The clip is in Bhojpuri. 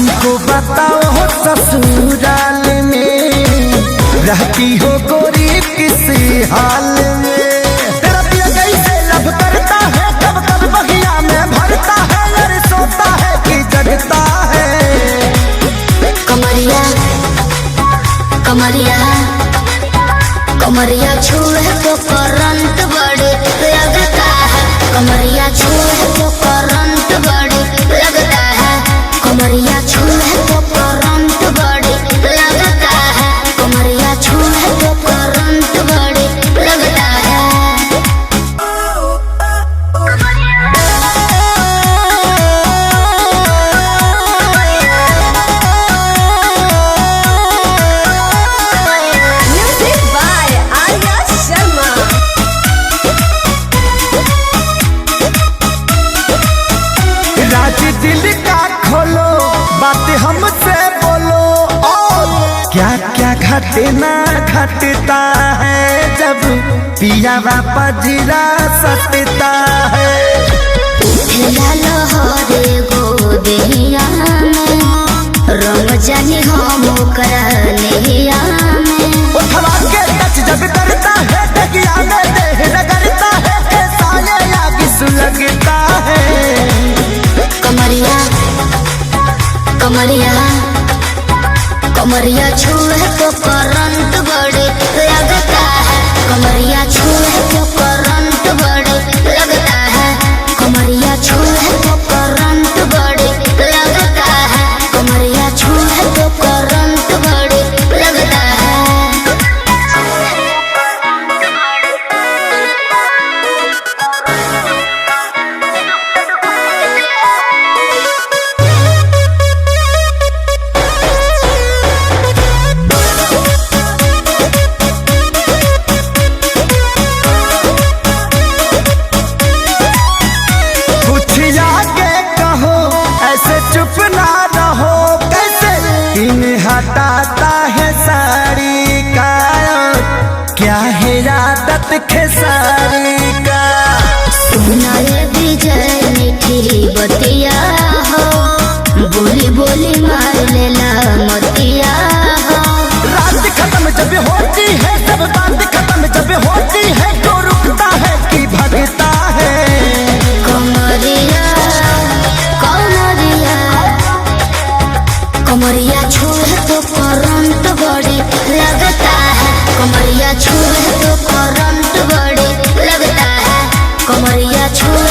हमको बताओ ससुराल में रहती हो गोरी किस हाल में? तेरा पिया कैसे लब करता है, कब कब बगिया में भरता है, अरे सोता है कि जगता है? कमरिया कमरिया कमरिया छुए तो करंट बड़े लगता है। कमरिया छुए तो करंट बड़े लगता है। कमरिया छुए तो करंट बड़े लगता है। कमरिया छुए तो करंट बड़े लगता है। Music by Arya Sharma. राज दिल का खोलो, बात हमसे बोलो, और क्या क्या घटना घटता है जब पिया पजीरा सटता है? लहरे गोदिया में रंग जानी हम करनिया में। उठवा के टच जब करता है, तकिया में देह रगड़ता है, साले आगे सुलगता है। कमरिया कमरिया कमरिया छुए तो करंट बड़े लगता है। कमरिया छुए तो करंट बड़े लगता है। कमरिया छुए तो करंट बड़े लगता है। कमरिया छुए तो करंट बड़े लगता है। कुछ आगे कहो, ऐसे चुप ना रहो, कैसे इन हटाता है साड़ी का? क्या है आदत खेसारी का? सुनाए विजय मीठी बतिया हो, बोली बोली मार लेला मतिया हो। रात खत्म जब होती है, सब बात खत्म जब होती है, तो रुकता है कि भगता है? कमरिया कमरिया कमरिया छुए तो करंट बड़े लगता है। कमरिया छुए तो करंट बड़े लगता है। कमरिया छुए